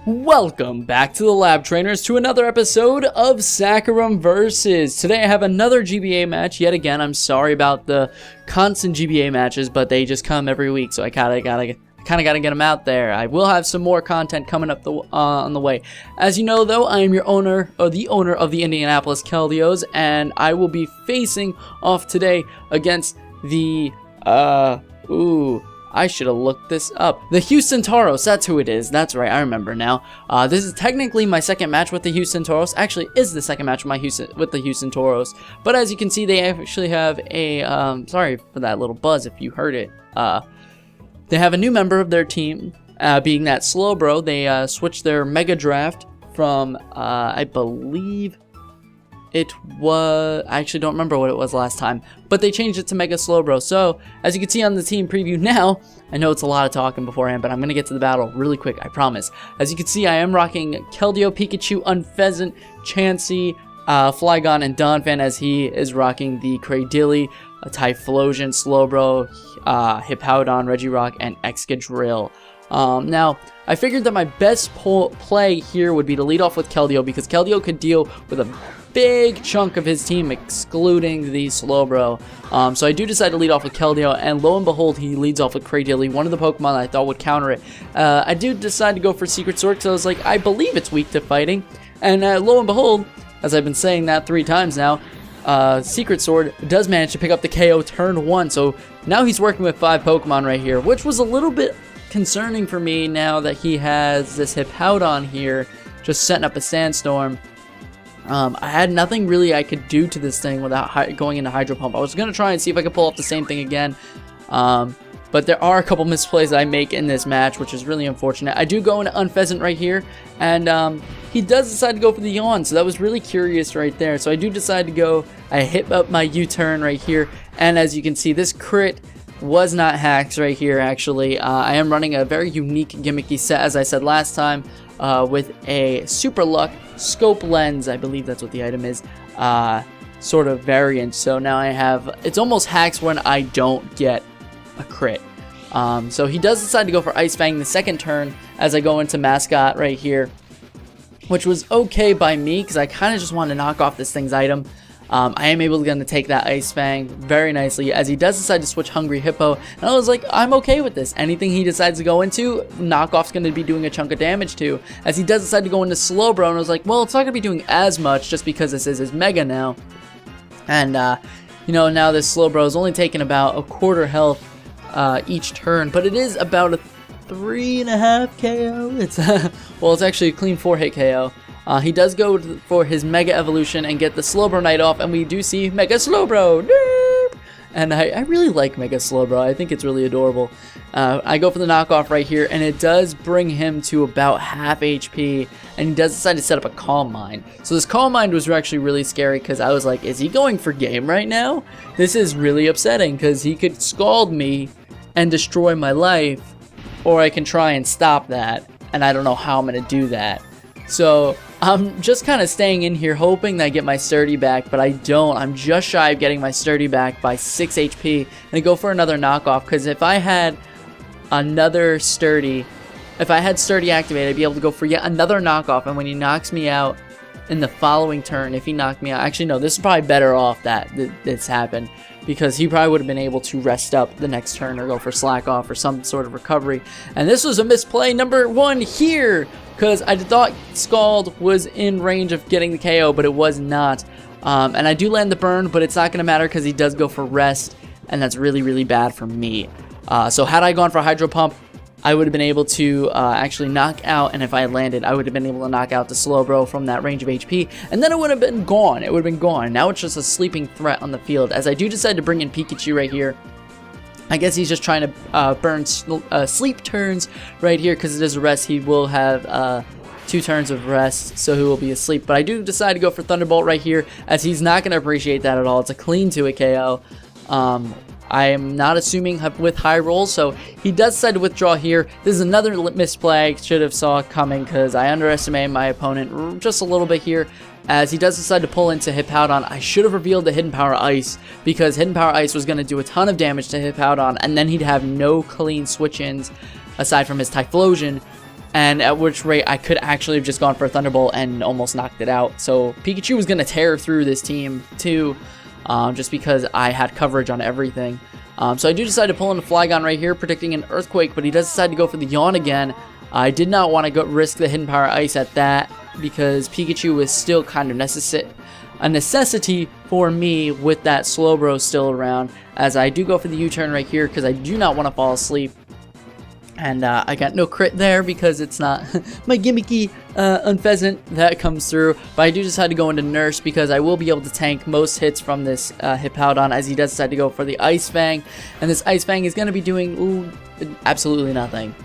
Welcome back to the Lab Trainers to another episode of Saccharum Versus. Today I have another GBA match yet again. I'm sorry about the constant GBA matches, but they just come every week, so I kind of gotta get them out there. I will have some more content coming up on the way. As you know, though, I am your owner, or the owner of the Indianapolis Keldeos, and I will be facing off today against the I should have looked this up. The Houston Tauros, that's who it is. That's right, I remember now. This is technically my second match with the Houston Tauros. Actually, is the second match with the Houston Tauros. But as you can see, they actually have a, sorry for that little buzz if you heard it. They have a new member of their team, being that Slowbro. They switched their Mega Draft from, I believe it was, I actually don't remember what it was last time, but they changed it to Mega Slowbro. So, as you can see on the team preview now, I know it's a lot of talking beforehand, but I'm going to get to the battle really quick, I promise. As you can see, I am rocking Keldeo, Pikachu, Unpheasant, Chansey, Flygon, and Donphan, as he is rocking the Cradilly, Typhlosion, Slowbro, Hippowdon, Regirock, and Excadrill. Now, I figured that my best play here would be to lead off with Keldeo, because Keldeo could deal with a big chunk of his team, excluding the Slowbro. So I do decide to lead off with Keldeo, and lo and behold, he leads off with Cradilly, one of the Pokemon I thought would counter it. I do decide to go for Secret Sword, because I was like, I believe it's weak to fighting, and lo and behold, as I've been saying that 3 times now, Secret Sword does manage to pick up the KO turn 1, so now he's working with 5 Pokemon right here, which was a little bit concerning for me now that he has this Hippowdon here, just setting up a Sandstorm. I had nothing really I could do to this thing without going into Hydro Pump. I was going to try and see if I could pull off the same thing again, but there are a couple misplays I make in this match, which is really unfortunate. I do go into Unpheasant right here, and he does decide to go for the Yawn, so that was really curious right there. So I do decide to go, I hit up my U-turn right here, and as you can see, this crit was not hacks right here, actually. I am running a very unique gimmicky set, as I said last time, with a Super Luck Scope Lens, I believe that's what the item is, sort of variant. So now I have, it's almost hacks when I don't get a crit. So he does decide to go for Ice Fang the second turn as I go into Mascot right here, which was okay by me because I kind of just want to knock off this thing's item. I am able to take that Ice Fang very nicely as he does decide to switch Hungry Hippo, and I was like, I'm okay with this. Anything he decides to go into, Knockoff's going to be doing a chunk of damage to, as he does decide to go into Slowbro, and I was like, well, it's not going to be doing as much just because this is his Mega now. And, you know, now this Slowbro is only taking about a quarter health each turn, but it is about a 3.5 KO. It's, well, it's actually a clean 4-hit KO. He does go for his Mega Evolution and get the Slowbro Knight off, and we do see Mega Slowbro. And I really like Mega Slowbro. I think it's really adorable. I go for the knockoff right here, and it does bring him to about half HP, and he does decide to set up a Calm Mind. So this Calm Mind was actually really scary because I was like, is he going for game right now? This is really upsetting because he could Scald me and destroy my life, or I can try and stop that, and I don't know how I'm going to do that. So I'm just kind of staying in here hoping that I get my Sturdy back, but I don't. I'm just shy of getting my Sturdy back by 6 HP. And I go for another knockoff, because if I had another Sturdy, if I had Sturdy activated, I'd be able to go for yet another knockoff, and when he knocks me out in the following turn, if he knocked me out, actually no, this is probably better off that this happened, because he probably would have been able to rest up the next turn or go for slack off or some sort of recovery. And this was a misplay number 1 here, because I thought Scald was in range of getting the KO, but it was not. And I do land the burn, but it's not going to matter because he does go for rest, and that's really, really bad for me. So had I gone for Hydro Pump, I would have been able to actually knock out, and if I had landed, I would have been able to knock out the Slowbro from that range of HP, and then it would have been gone. It would have been gone. Now it's just a sleeping threat on the field, as I do decide to bring in Pikachu right here. I guess he's just trying to burn sleep turns right here, because it is a rest. He will have 2 turns of rest, so he will be asleep. But I do decide to go for Thunderbolt right here, as he's not going to appreciate that at all. It's a clean 2-hit KO. I am not assuming with high rolls, so he does decide to withdraw here. This is another misplay. Should have saw it coming because I underestimated my opponent just a little bit here. As he does decide to pull into Hippowdon, I should have revealed the Hidden Power Ice, because Hidden Power Ice was going to do a ton of damage to Hippowdon, and then he'd have no clean switch-ins aside from his Typhlosion, and at which rate I could actually have just gone for a Thunderbolt and almost knocked it out. So Pikachu was going to tear through this team too, just because I had coverage on everything. So I do decide to pull in the Flygon right here, predicting an Earthquake, but he does decide to go for the Yawn again. I did not want to risk the Hidden Power Ice at that, because Pikachu was still kind of a necessity for me with that Slowbro still around, as I do go for the U-turn right here because I do not want to fall asleep. And I got no crit there because it's not my gimmicky Unfezant that comes through. But I do decide to go into Nurse because I will be able to tank most hits from this Hippowdon, as he does decide to go for the Ice Fang. And this Ice Fang is going to be doing absolutely nothing.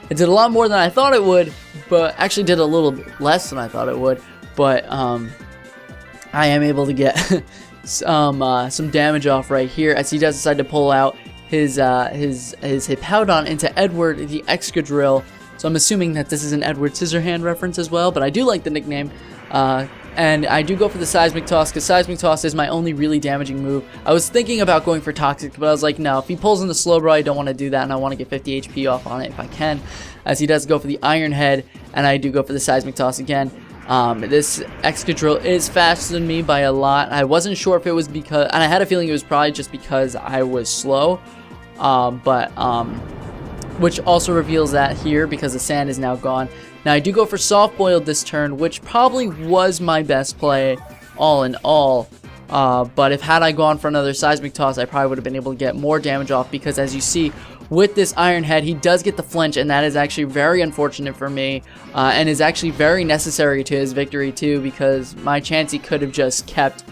It did a lot more than I thought it would, but actually did a little less than I thought it would. But I am able to get some damage off right here, as he does decide to pull out his Hippowdon into Edward the Excadrill. So I'm assuming that this is an Edward Scissorhand reference as well, but I do like the nickname. And I do go for the Seismic Toss, because Seismic Toss is my only really damaging move. I was thinking about going for Toxic, but I was like, no, if he pulls in the Slowbro, I don't want to do that, and I want to get 50 HP off on it if I can. As he does go for the Iron Head, and I do go for the Seismic Toss again. This Excadrill is faster than me by a lot. I wasn't sure if it was because, and I had a feeling it was probably just because I was slow, which also reveals that here because the sand is now gone. Now I do go for Soft Boiled this turn, which probably was my best play all in all. But had I gone for another Seismic Toss, I probably would have been able to get more damage off, because as you see with this Iron Head, he does get the flinch, and that is actually very unfortunate for me, and is actually very necessary to his victory too, because my chance he could have just kept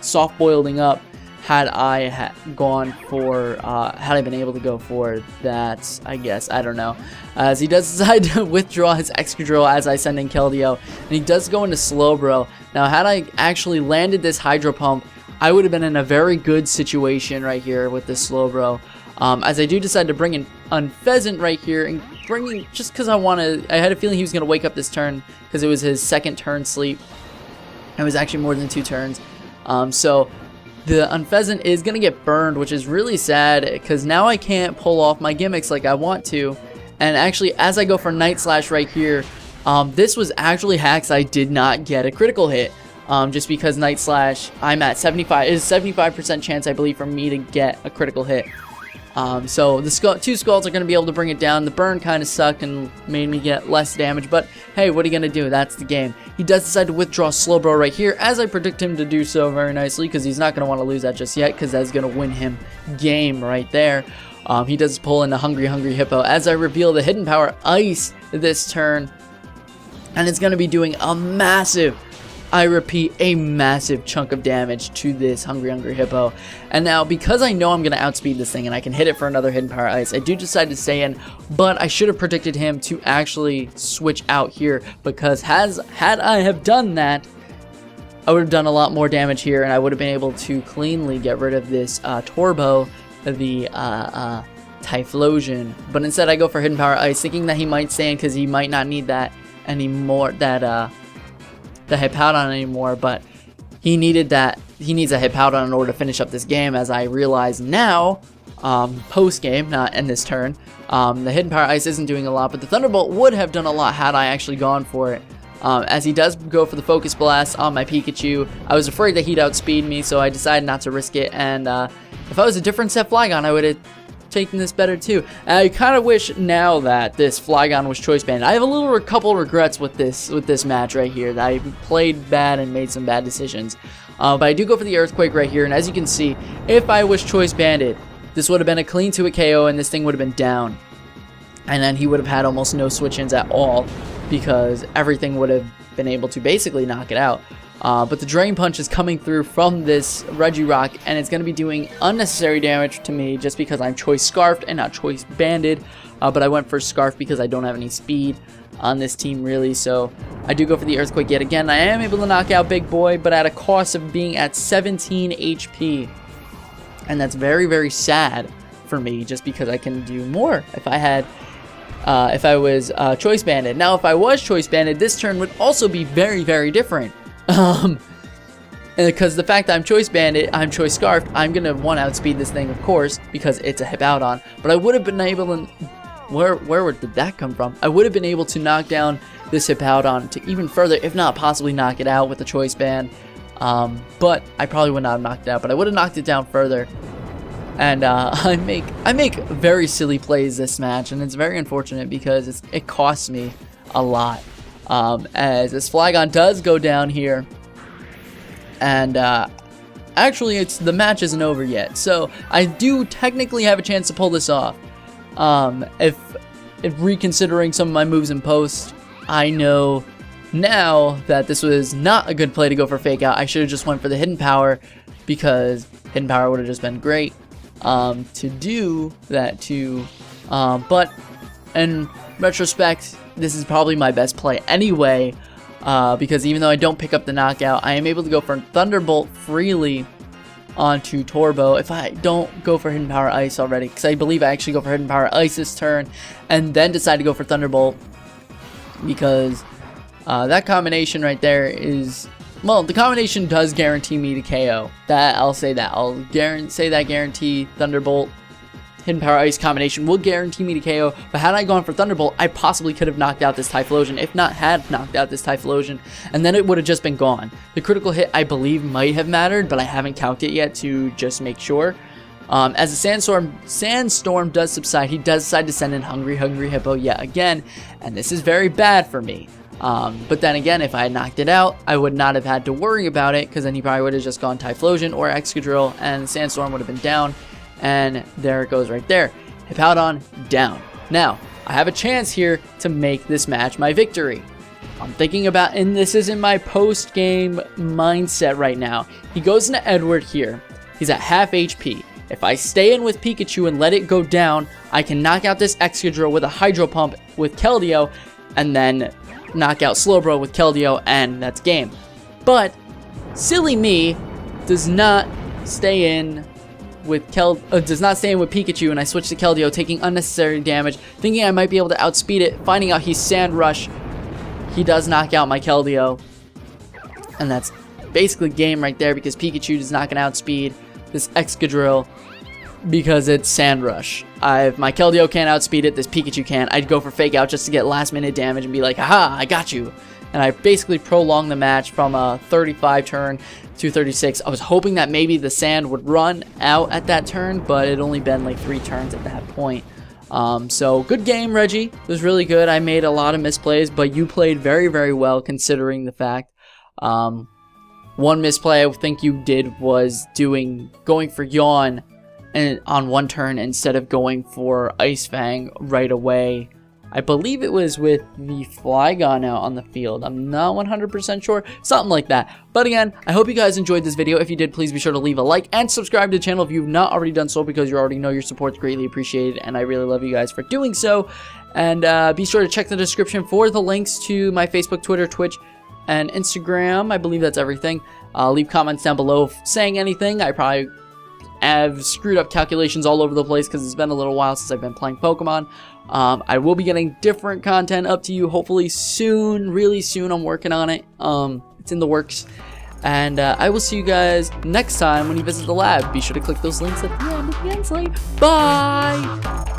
soft boiling up had I had I been able to go for that, I guess. I don't know. As he does decide to withdraw his Excadrill as I send in Keldeo, and he does go into Slowbro. Now, had I actually landed this Hydro Pump, I would have been in a very good situation right here with this Slowbro. As I do decide to bring in Unfezant right here, and just because I had a feeling he was going to wake up this turn, because it was his second turn sleep. It was actually more than 2 turns. So the Unfezant is going to get burned, which is really sad, because now I can't pull off my gimmicks like I want to. And actually, as I go for Night Slash right here, this was actually hacks I did not get a critical hit. Just because Night Slash, I'm at 75, it is 75% chance, I believe, for me to get a critical hit. So the 2 Scalds are going to be able to bring it down. The burn kind of sucked and made me get less damage, but hey, what are you going to do? That's the game. He does decide to withdraw Slowbro right here, as I predict him to do so very nicely, because he's not going to want to lose that just yet, because that's going to win him game right there. He does pull in the Hungry Hippo, as I reveal the Hidden Power Ice this turn, and it's going to be doing a massive, I repeat, a massive chunk of damage to this Hungry Hippo. And now, because I know I'm going to outspeed this thing and I can hit it for another Hidden Power Ice, I do decide to stay in, but I should have predicted him to actually switch out here, because had I have done that, I would have done a lot more damage here, and I would have been able to cleanly get rid of this Turbo, the Typhlosion. But instead I go for Hidden Power Ice, thinking that he might stay in because he might not need that anymore, the Hippowdon anymore, but he needed that. He needs a Hippowdon in order to finish up this game, as I realize now, post-game, not in this turn. The Hidden Power Ice isn't doing a lot, but the Thunderbolt would have done a lot had I actually gone for it. As he does go for the Focus Blast on my Pikachu, I was afraid that he'd outspeed me, so I decided not to risk it, and if I was a different set Flygon, I would have taken this better too. And I kind of wish now that this Flygon was choice banned. I have a couple regrets with this match right here, that I played bad and made some bad decisions. But I do go for the Earthquake right here, and as you can see, if I was choice banded, this would have been a clean 2-hit KO, and this thing would have been down. And then he would have had almost no switch-ins at all, because everything would have been able to basically knock it out. But the Drain Punch is coming through from this Reggie Rock, and it's going to be doing unnecessary damage to me just because I'm choice Scarfed and not choice Banded. But I went for Scarf because I don't have any speed on this team really, so I do go for the Earthquake yet again. I am able to knock out Big Boy, but at a cost of being at 17 HP. And that's very, very sad for me, just because I can do more if I was choice banded. Now, if I was choice banded, this turn would also be very, very different. Because the fact that I'm choice banded, I'm choice scarfed, I'm gonna want to outspeed this thing, of course, because it's a Hippowdon. But I would have been able to, where did that come from? I would have been able to knock down this Hippowdon to even further, if not possibly knock it out with the choice band. But I probably would not have knocked it out, but I would have knocked it down further. And I make very silly plays this match, and it's very unfortunate because it costs me a lot. As this Flygon does go down here, and actually the match isn't over yet, so I do technically have a chance to pull this off. If reconsidering some of my moves in post, I know now that this was not a good play to go for Fake Out. I should have just went for the Hidden Power, because Hidden Power would have just been great to do that too. But in retrospect, this is probably my best play anyway, because even though I don't pick up the knockout, I am able to go for Thunderbolt freely onto Turbo if I don't go for Hidden Power Ice already, because I believe I actually go for Hidden Power Ice this turn and then decide to go for Thunderbolt, because that combination right there is, well, the combination does guarantee me to KO. I'll say that. I'll say that guarantee Thunderbolt, Hidden Power Ice combination will guarantee me to KO. But had I gone for Thunderbolt, I possibly could have knocked out this Typhlosion, if not had knocked out this Typhlosion, and then it would have just been gone. The critical hit, I believe, might have mattered, but I haven't calculated it yet to just make sure. As the Sandstorm does subside, he does decide to send in Hungry Hippo yet again, and this is very bad for me. But then again, if I had knocked it out, I would not have had to worry about it, because then he probably would have just gone Typhlosion or Excadrill, and the Sandstorm would have been down. And there it goes right there. Hippowdon down. Now, I have a chance here to make this match my victory. I'm thinking about, and this is in my post-game mindset right now. He goes into Edward here. He's at half HP. If I stay in with Pikachu and let it go down, I can knock out this Excadrill with a Hydro Pump with Keldeo, and then knock out Slowbro with Keldeo, and that's game. But silly me does not stay in with Pikachu, and I switch to Keldeo, taking unnecessary damage, thinking I might be able to outspeed it, finding out he's Sand Rush. He does knock out my Keldeo, and that's basically game right there, because Pikachu is not going to outspeed this Excadrill because it's Sand Rush. If my Keldeo can't outspeed it, this Pikachu can. I'd go for Fake Out just to get last minute damage and be like, haha, I got you. And I basically prolonged the match from a 35 turn to 36. I was hoping that maybe the sand would run out at that turn, but it only been like 3 turns at that point. So good game, Reggie. It was really good. I made a lot of misplays, but you played very, very well considering the fact. One misplay I think you did was going for Yawn on one turn instead of going for Ice Fang right away. I believe it was with the Flygon out on the field. I'm not 100% sure. Something like that. But again, I hope you guys enjoyed this video. If you did, please be sure to leave a like and subscribe to the channel if you've not already done so, because you already know your support's greatly appreciated, and I really love you guys for doing so. And be sure to check the description for the links to my Facebook, Twitter, Twitch, and Instagram. I believe that's everything. Leave comments down below saying anything. I probably have screwed up calculations all over the place because it's been a little while since I've been playing Pokemon. I will be getting different content up to you hopefully soon, really soon. I'm working on it. It's in the works. And I will see you guys next time when you visit the lab. Be sure to click those links at the end of the end slate. Bye!